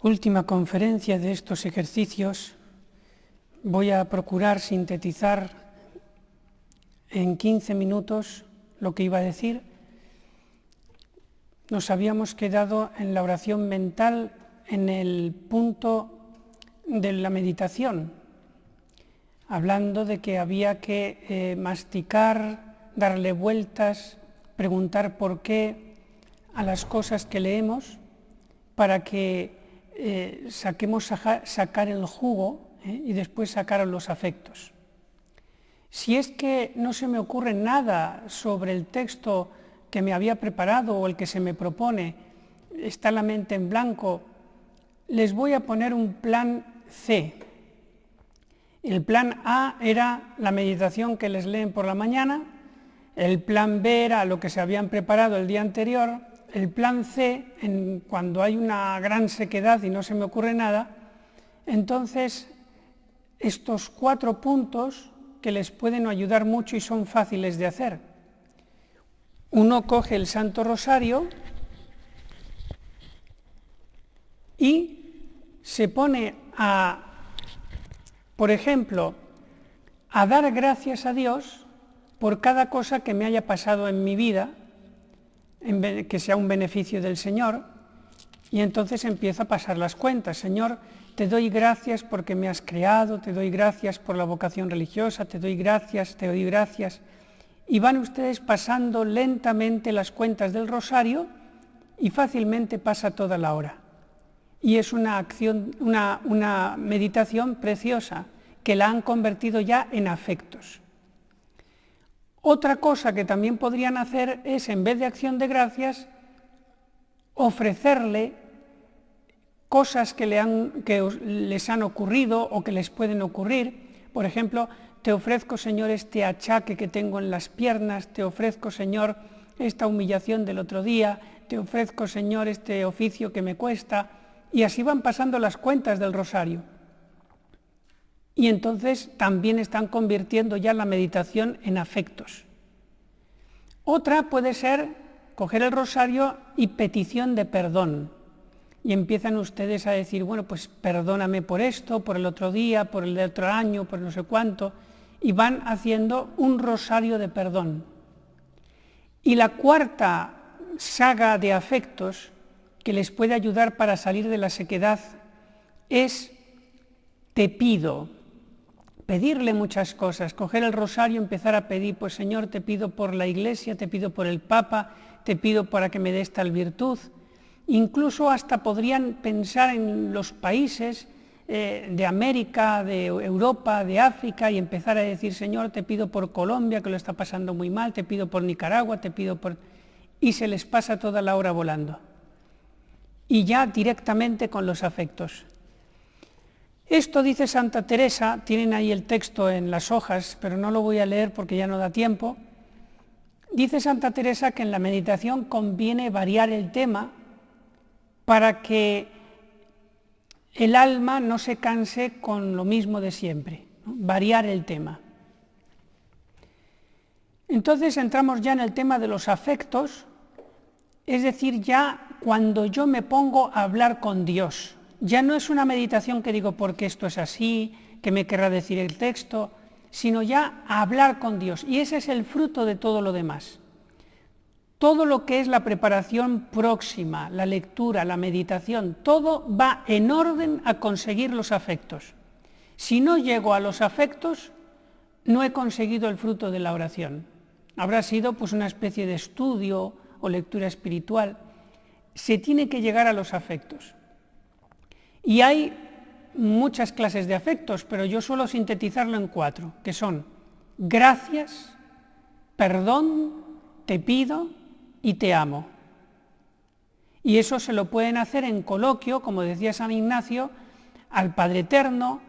última conferencia de estos ejercicios voy a procurar sintetizar en 15 minutos lo que iba a decir. Nos habíamos quedado en la oración mental en el punto de la meditación, hablando de que había que masticar, darle vueltas, preguntar por qué a las cosas que leemos para que sacar el jugo y después sacar los afectos. Si es que no se me ocurre nada sobre el texto que me había preparado o el que se me propone, está la mente en blanco, les voy a poner un plan C. El plan A era la meditación que les leen por la mañana, el plan B era lo que se habían preparado el día anterior, el plan C, cuando hay una gran sequedad y no se me ocurre nada, entonces estos 4 puntos que les pueden ayudar mucho y son fáciles de hacer. Uno coge el Santo Rosario y se pone por ejemplo, a dar gracias a Dios por cada cosa que me haya pasado en mi vida, que sea un beneficio del Señor, y entonces empiezo a pasar las cuentas. Señor, te doy gracias porque me has creado, te doy gracias por la vocación religiosa, te doy gracias, y van ustedes pasando lentamente las cuentas del rosario y fácilmente pasa toda la hora. Y es una acción, una meditación preciosa, que la han convertido ya en afectos. Otra cosa que también podrían hacer es, en vez de acción de gracias, ofrecerle cosas que les han ocurrido o que les pueden ocurrir. Por ejemplo, te ofrezco, Señor, este achaque que tengo en las piernas, te ofrezco, Señor, esta humillación del otro día, te ofrezco, Señor, este oficio que me cuesta, y así van pasando las cuentas del rosario. Y entonces también están convirtiendo ya la meditación en afectos. Otra puede ser coger el rosario y petición de perdón. Y empiezan ustedes a decir, bueno, pues perdóname por esto, por el otro día, por el otro año, por no sé cuánto, y van haciendo un rosario de perdón. Y la cuarta saga de afectos que les puede ayudar para salir de la sequedad es te pido. Pedirle muchas cosas, coger el rosario y empezar a pedir, pues Señor, te pido por la Iglesia, te pido por el Papa, te pido para que me dé esta virtud. Incluso hasta podrían pensar en los países de América, de Europa, de África, y empezar a decir, Señor, te pido por Colombia, que lo está pasando muy mal, te pido por Nicaragua, te pido por... Y se les pasa toda la hora volando. Y ya directamente con los afectos. Esto dice Santa Teresa, tienen ahí el texto en las hojas, pero no lo voy a leer porque ya no da tiempo. Dice Santa Teresa que en la meditación conviene variar el tema para que el alma no se canse con lo mismo de siempre, ¿no? Variar el tema. Entonces entramos ya en el tema de los afectos, es decir, ya cuando yo me pongo a hablar con Dios. Ya no es una meditación que digo porque esto es así, que me querrá decir el texto, sino ya a hablar con Dios. Y ese es el fruto de todo lo demás. Todo lo que es la preparación próxima, la lectura, la meditación, todo va en orden a conseguir los afectos. Si no llego a los afectos, no he conseguido el fruto de la oración. Habrá sido pues una especie de estudio o lectura espiritual. Se tiene que llegar a los afectos. Y hay muchas clases de afectos, pero yo suelo sintetizarlo en 4, que son gracias, perdón, te pido y te amo. Y eso se lo pueden hacer en coloquio, como decía San Ignacio, al Padre Eterno,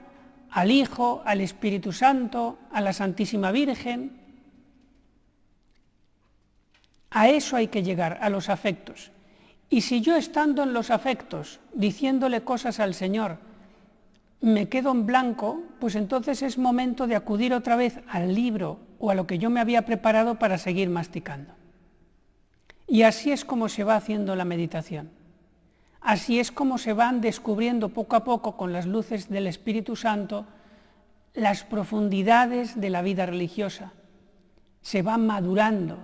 al Hijo, al Espíritu Santo, a la Santísima Virgen. A eso hay que llegar, a los afectos. Y si yo estando en los afectos, diciéndole cosas al Señor, me quedo en blanco, pues entonces es momento de acudir otra vez al libro o a lo que yo me había preparado para seguir masticando. Y así es como se va haciendo la meditación. Así es como se van descubriendo poco a poco con las luces del Espíritu Santo las profundidades de la vida religiosa. Se va madurando.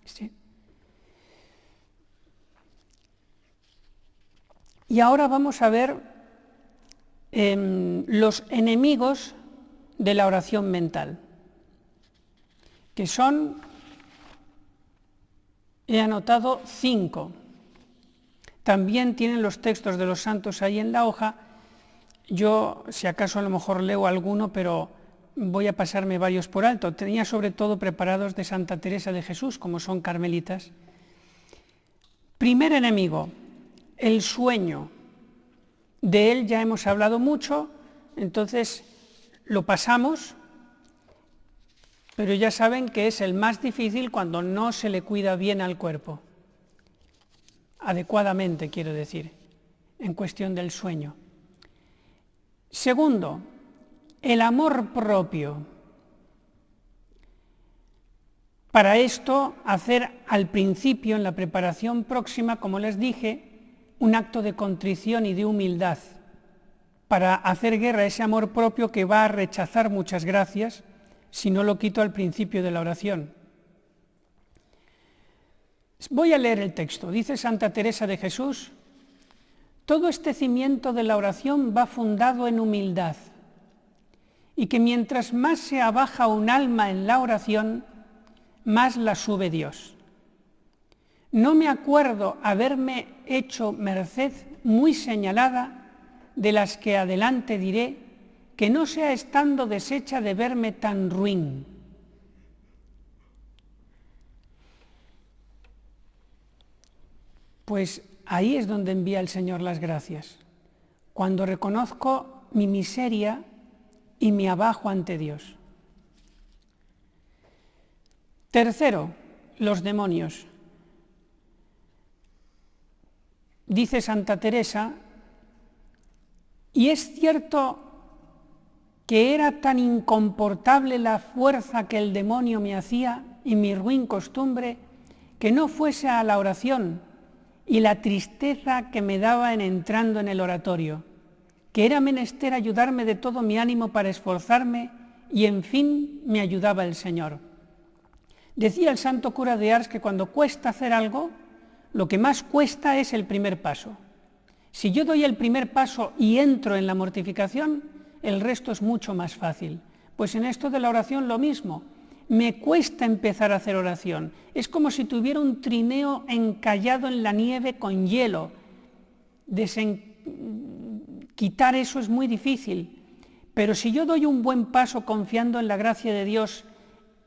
¿Sí? Y ahora vamos a ver los enemigos de la oración mental, que son, he anotado 5. También tienen los textos de los santos ahí en la hoja. Yo, si acaso, a lo mejor leo alguno, pero voy a pasarme varios por alto. Tenía sobre todo preparados de Santa Teresa de Jesús, como son carmelitas. Primer enemigo, el sueño. De él ya hemos hablado mucho, entonces lo pasamos, pero ya saben que es el más difícil cuando no se le cuida bien al cuerpo. Adecuadamente, quiero decir, en cuestión del sueño. Segundo, el amor propio. Para esto, hacer al principio, en la preparación próxima, como les dije, un acto de contrición y de humildad, para hacer guerra a ese amor propio que va a rechazar muchas gracias si no lo quito al principio de la oración. Voy a leer el texto. Dice Santa Teresa de Jesús: todo este cimiento de la oración va fundado en humildad, y que mientras más se abaja un alma en la oración, más la sube Dios. No me acuerdo haberme hecho merced muy señalada, de las que adelante diré, que no sea estando deshecha de verme tan ruin. Pues ahí es donde envía el Señor las gracias, cuando reconozco mi miseria y me abajo ante Dios. Tercero, los demonios. Dice Santa Teresa, y es cierto que era tan incomportable la fuerza que el demonio me hacía y mi ruin costumbre, que no fuese a la oración, y la tristeza que me daba en entrando en el oratorio, que era menester ayudarme de todo mi ánimo para esforzarme, y en fin me ayudaba el Señor. Decía el santo cura de Ars que cuando cuesta hacer algo, lo que más cuesta es el primer paso. Si yo doy el primer paso y entro en la mortificación, el resto es mucho más fácil. Pues en esto de la oración lo mismo. Me cuesta empezar a hacer oración. Es como si tuviera un trineo encallado en la nieve con hielo. Quitar eso es muy difícil. Pero si yo doy un buen paso confiando en la gracia de Dios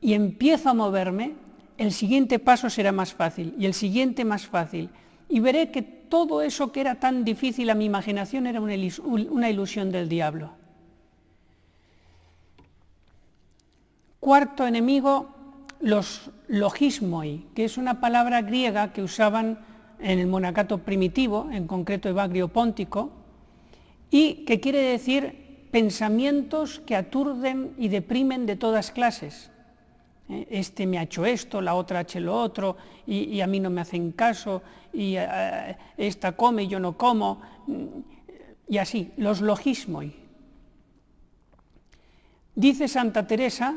y empiezo a moverme, el siguiente paso será más fácil y el siguiente más fácil. Y veré que todo eso que era tan difícil a mi imaginación era una ilusión del diablo. Cuarto enemigo, los logismoi, que es una palabra griega que usaban en el monacato primitivo, en concreto Evagrio Póntico, y que quiere decir pensamientos que aturden y deprimen de todas clases. Este me ha hecho esto, la otra ha hecho lo otro, y a mí no me hacen caso, y esta come y yo no como, y así, los logismoi. Dice Santa Teresa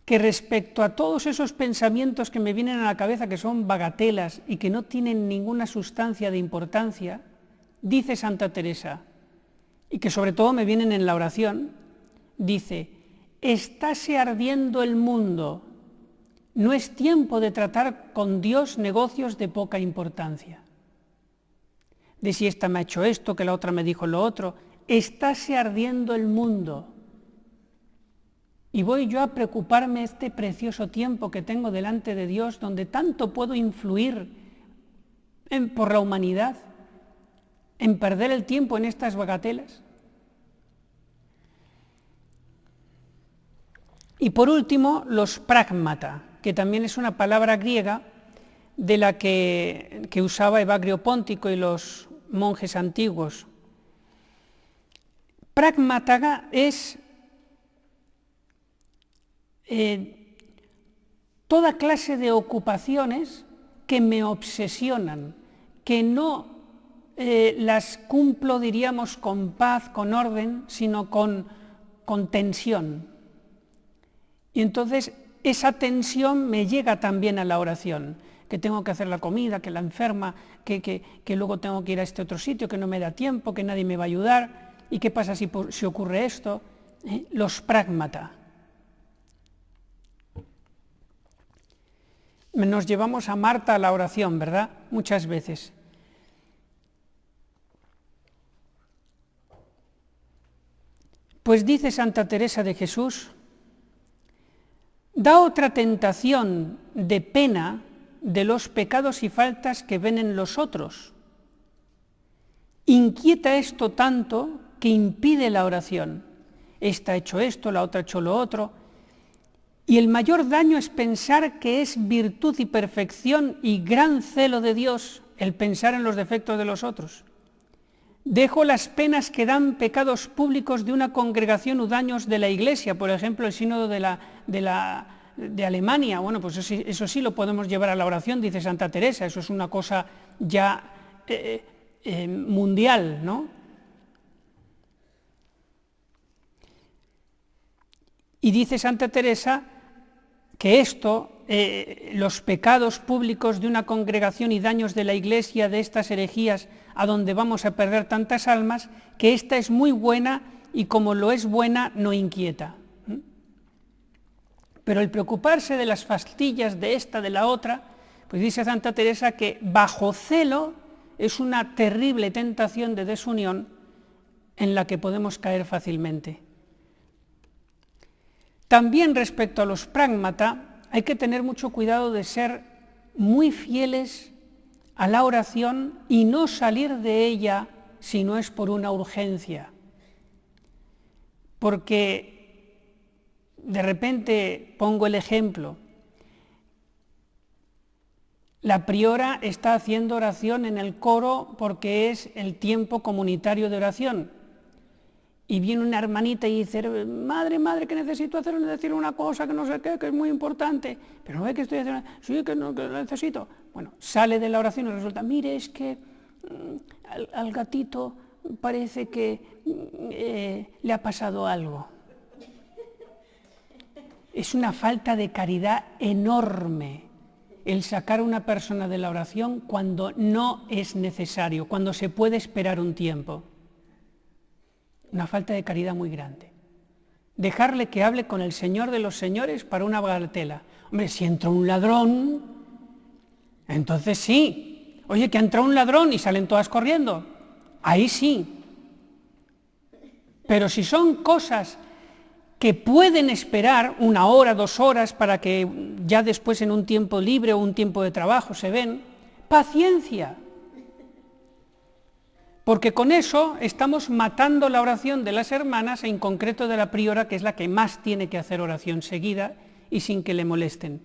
que respecto a todos esos pensamientos que me vienen a la cabeza, que son bagatelas y que no tienen ninguna sustancia de importancia, dice Santa Teresa, y que sobre todo me vienen en la oración, dice: estáse ardiendo el mundo, no es tiempo de tratar con Dios negocios de poca importancia. De si esta me ha hecho esto, que la otra me dijo lo otro, estáse ardiendo el mundo. Y voy yo a preocuparme este precioso tiempo que tengo delante de Dios, donde tanto puedo influir por la humanidad, en perder el tiempo en estas bagatelas. Y por último, los pragmata, que también es una palabra griega de la que usaba Evagrio Póntico y los monjes antiguos. Pragmata es toda clase de ocupaciones que me obsesionan, que no las cumplo, diríamos, con paz, con orden, sino con tensión. Y entonces esa tensión me llega también a la oración, que tengo que hacer la comida, que la enferma, que luego tengo que ir a este otro sitio, que no me da tiempo, que nadie me va a ayudar. ¿Y qué pasa si ocurre esto? Los pragmata. Nos llevamos a Marta a la oración, ¿verdad? Muchas veces. Pues dice Santa Teresa de Jesús, da otra tentación de pena de los pecados y faltas que ven en los otros. Inquieta esto tanto que impide la oración. Esta ha hecho esto, la otra ha hecho lo otro. Y el mayor daño es pensar que es virtud y perfección y gran celo de Dios el pensar en los defectos de los otros. Dejo las penas que dan pecados públicos de una congregación o daños de la Iglesia, por ejemplo, el sínodo de Alemania. Bueno, pues eso sí lo podemos llevar a la oración, dice Santa Teresa, eso es una cosa ya mundial, ¿no? Y dice Santa Teresa que los pecados públicos de una congregación y daños de la Iglesia, de estas herejías a donde vamos a perder tantas almas, que esta es muy buena y como lo es buena, no inquieta. Pero el preocuparse de las fastillas de esta, de la otra, pues dice Santa Teresa que bajo celo es una terrible tentación de desunión en la que podemos caer fácilmente. También respecto a los pragmata, hay que tener mucho cuidado de ser muy fieles a la oración y no salir de ella si no es por una urgencia. Porque de repente, pongo el ejemplo, la priora está haciendo oración en el coro porque es el tiempo comunitario de oración. Y viene una hermanita y dice, madre, que necesito decir una cosa, que no sé qué, que es muy importante. Pero no ve que estoy haciendo, sí, que lo necesito. Bueno, sale de la oración y resulta, mire, es que al gatito parece que le ha pasado algo. Es una falta de caridad enorme el sacar a una persona de la oración cuando no es necesario, cuando se puede esperar un tiempo. Una falta de caridad muy grande. Dejarle que hable con el Señor de los señores para una bagatela. Hombre, si entra un ladrón, entonces sí. Oye, que ha entrado un ladrón y salen todas corriendo. Ahí sí. Pero si son cosas que pueden esperar 1 hora, 2 horas para que ya después en un tiempo libre o un tiempo de trabajo se ven, paciencia. Porque con eso estamos matando la oración de las hermanas, en concreto de la priora, que es la que más tiene que hacer oración seguida y sin que le molesten.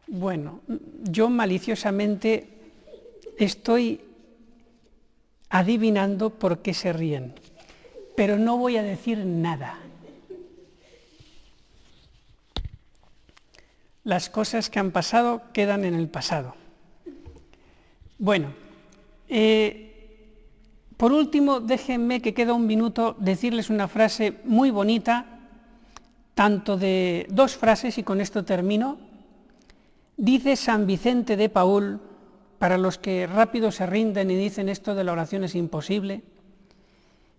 Bueno, yo maliciosamente estoy adivinando por qué se ríen, pero no voy a decir nada. Las cosas que han pasado quedan en el pasado. Bueno, por último, déjenme que queda un minuto decirles una frase muy bonita, tanto de 2 frases, y con esto termino. Dice San Vicente de Paúl, para los que rápido se rinden y dicen esto de la oración es imposible,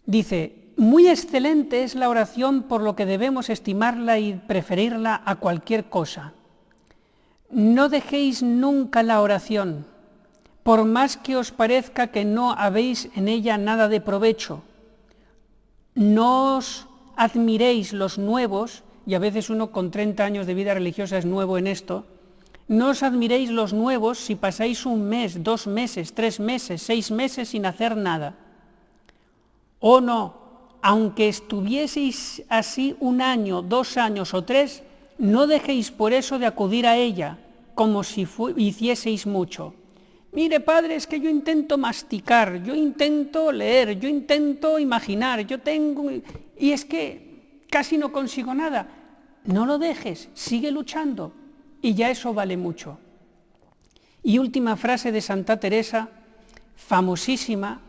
dice, muy excelente es la oración por lo que debemos estimarla y preferirla a cualquier cosa. No dejéis nunca la oración, por más que os parezca que no habéis en ella nada de provecho. No os admiréis los nuevos, y a veces uno con 30 años de vida religiosa es nuevo en esto, no os admiréis los nuevos si pasáis 1 mes, 2 meses, 3 meses, 6 meses sin hacer nada. O no, aunque estuvieseis así 1 año, 2 años o 3, no dejéis por eso de acudir a ella, como si hicieseis mucho. Mire, padre, es que yo intento masticar, yo intento leer, yo intento imaginar, y es que casi no consigo nada. No lo dejes, sigue luchando, y ya eso vale mucho. Y última frase de Santa Teresa, famosísima,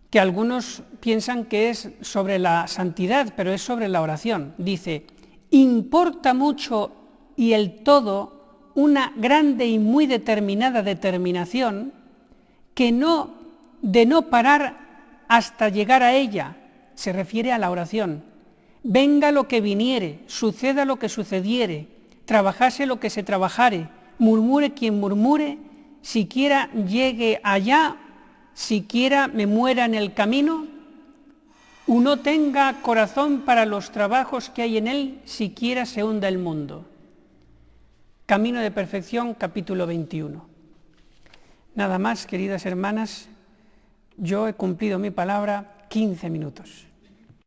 que algunos piensan que es sobre la santidad, pero es sobre la oración. Dice, importa mucho y el todo una grande y muy determinada determinación de no parar hasta llegar a ella, se refiere a la oración. Venga lo que viniere, suceda lo que sucediere, trabajase lo que se trabajare, murmure quien murmure, siquiera llegue allá, siquiera me muera en el camino, uno tenga corazón para los trabajos que hay en él, siquiera se hunda el mundo. Camino de Perfección, capítulo 21. Nada más, queridas hermanas, yo he cumplido mi palabra, 15 minutos.